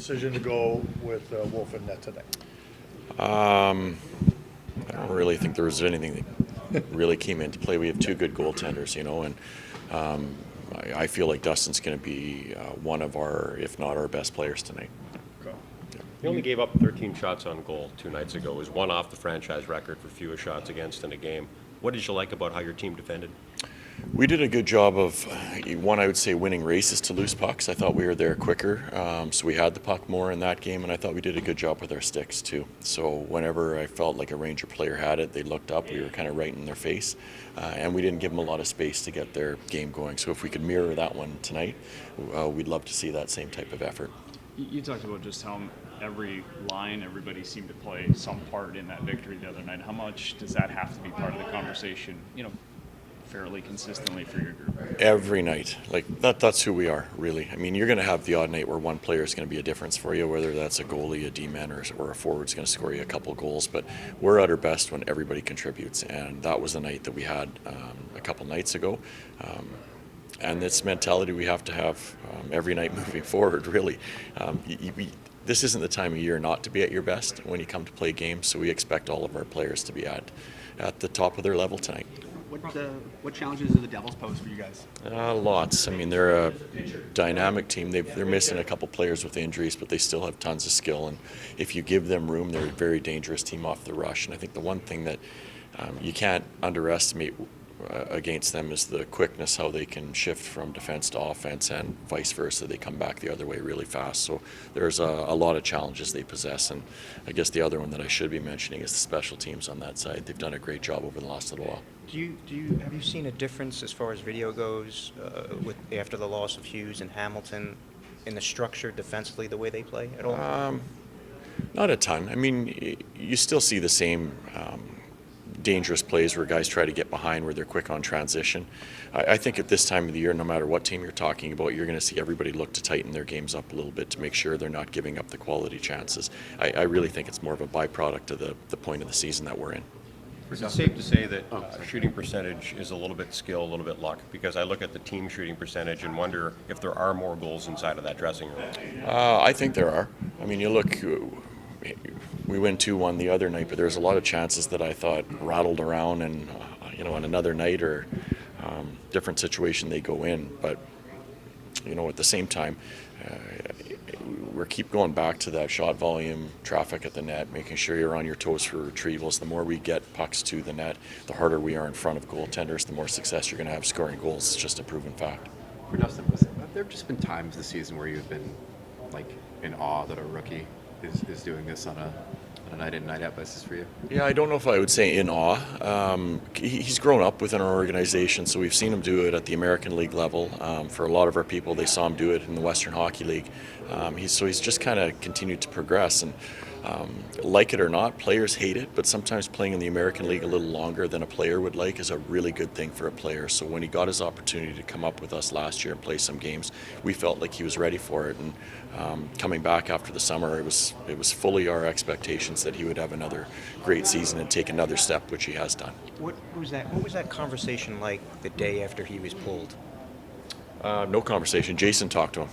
decision to go with Wolf in net today? I don't really think there was anything that really came into play. We have two good goaltenders, and I feel like Dustin's going to be one of our, if not our best players tonight. He only gave up 13 shots on goal 2 nights ago. It was one off the franchise record for fewest shots against in a game. What did you like about how your team defended? We did a good job of, one, I would say, winning races to loose pucks. I thought we were there quicker, so we had the puck more in that game, and I thought we did a good job with our sticks too. So whenever I felt like a Ranger player had it, they looked up, we were kind of right in their face, and we didn't give them a lot of space to get their game going. So if we could mirror that one tonight, we'd love to see that same type of effort. You talked about just how every line, everybody seemed to play some part in that victory the other night. How much does that have to be part of the conversation, fairly consistently for your group? Every night. That's who we are, really. I mean, you're going to have the odd night where one player is going to be a difference for you, whether that's a goalie, a D-man, or a forward's going to score you a couple goals. But we're at our best when everybody contributes, and that was the night that we had a couple nights ago. And this mentality we have to have every night moving forward, really. This isn't the time of year not to be at your best when you come to play games, so we expect all of our players to be at the top of their level tonight. What challenges do the Devils pose for you guys? Lots. I mean, they're a dynamic team. They're missing a couple players with injuries, but they still have tons of skill. And if you give them room, they're a very dangerous team off the rush. And I think the one thing that you can't underestimate against them is the quickness, how they can shift from defense to offense and vice versa. They come back the other way really fast. So there's a lot of challenges they possess. And I guess the other one that I should be mentioning is the special teams on that side. They've done a great job over the last little while. Have you seen a difference as far as video goes after the loss of Hughes and Hamilton in the structure defensively, the way they play at all? Not a ton. I mean, you still see the same dangerous plays where guys try to get behind, where they're quick on transition. I think at this time of the year, no matter what team you're talking about, you're going to see everybody look to tighten their games up a little bit to make sure they're not giving up the quality chances. I really think it's more of a byproduct of the point of the season that we're in. Is it safe to say that shooting percentage is a little bit skill, a little bit luck? Because I look at the team shooting percentage and wonder if there are more goals inside of that dressing room. I think there are. I mean, you look, we win 2-1 the other night, but there's a lot of chances that I thought rattled around and, on another night or different situation they go in. But, at the same time, we keep going back to that shot volume, traffic at the net, making sure you're on your toes for retrievals. The more we get pucks to the net, the harder we are in front of goaltenders, the more success you're going to have scoring goals. It's just a proven fact. For Dustin, there have just been times this season where you've been in awe that a rookie is doing this on a night in, night out basis for you? Yeah, I don't know if I would say in awe. He's grown up within our organization, so we've seen him do it at the American League level. For a lot of our people, they saw him do it in the Western Hockey League. He's just kind of continued to progress. And like it or not, players hate it, but sometimes playing in the American League a little longer than a player would like is a really good thing for a player. So when he got his opportunity to come up with us last year and play some games, we felt like he was ready for it. And coming back after the summer, it was fully our expectations that he would have another great season and take another step, which he has done. What was that conversation like the day after he was pulled? No conversation. Jason talked to him.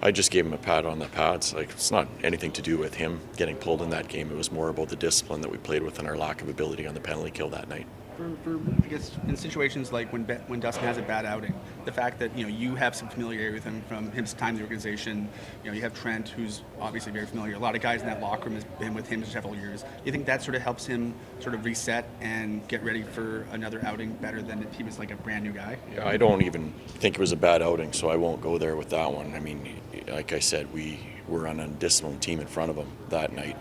I just gave him a pat on the pads. It's not anything to do with him getting pulled in that game. It was more about the discipline that we played with and our lack of ability on the penalty kill that night. I guess in situations like when Dustin has a bad outing, the fact that you have some familiarity with him from his time in the organization, you have Trent, who's obviously very familiar. A lot of guys in that locker room have been with him for several years. Do you think that sort of helps him sort of reset and get ready for another outing better than if he was like a brand new guy? Yeah, I don't even think it was a bad outing, so I won't go there with that one. I mean, like I said, we were on a undisciplined team in front of him that night.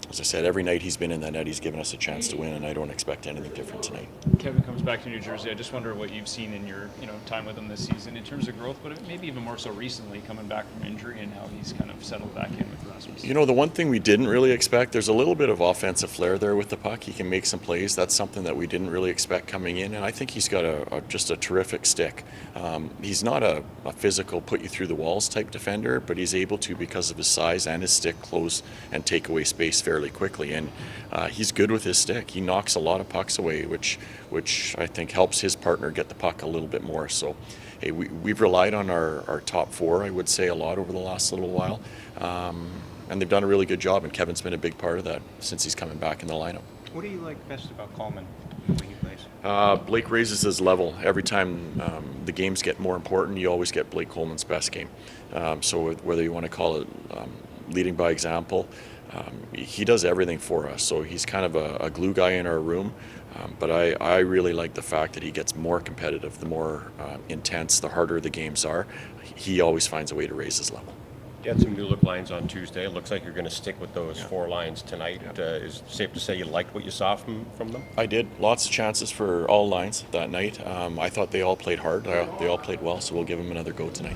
As I said, every night he's been in that net, he's given us a chance to win, and I don't expect anything different tonight. Kevin comes back to New Jersey. I just wonder what you've seen in your time with him this season in terms of growth, but maybe even more so recently coming back from injury and how he's kind of settled back in with Rasmus. The one thing we didn't really expect, there's a little bit of offensive flair there with the puck. He can make some plays. That's something that we didn't really expect coming in, and I think he's got just a terrific stick. He's not a physical put you through the walls type defender, but he's able to, because of his size and his stick, close and take away space fairly quickly, and he's good with his stick. He knocks a lot of pucks away, which I think helps his partner get the puck a little bit more. So hey, we've relied on our top four, I would say, a lot over the last little while. And they've done a really good job, and Kevin's been a big part of that since he's coming back in the lineup. What do you like best about Coleman the way he plays? Blake raises his level. Every time the games get more important, you always get Blake Coleman's best game. So whether you want to call it leading by example, he does everything for us. So he's kind of a glue guy in our room. But I really like the fact that he gets more competitive, the more intense, the harder the games are. He always finds a way to raise his level. You had some new look lines on Tuesday. It looks like you're going to stick with those 4 lines tonight. Is it safe to say you liked what you saw from them? I did. Lots of chances for all lines that night. I thought they all played hard. They all played well, so we'll give them another go tonight.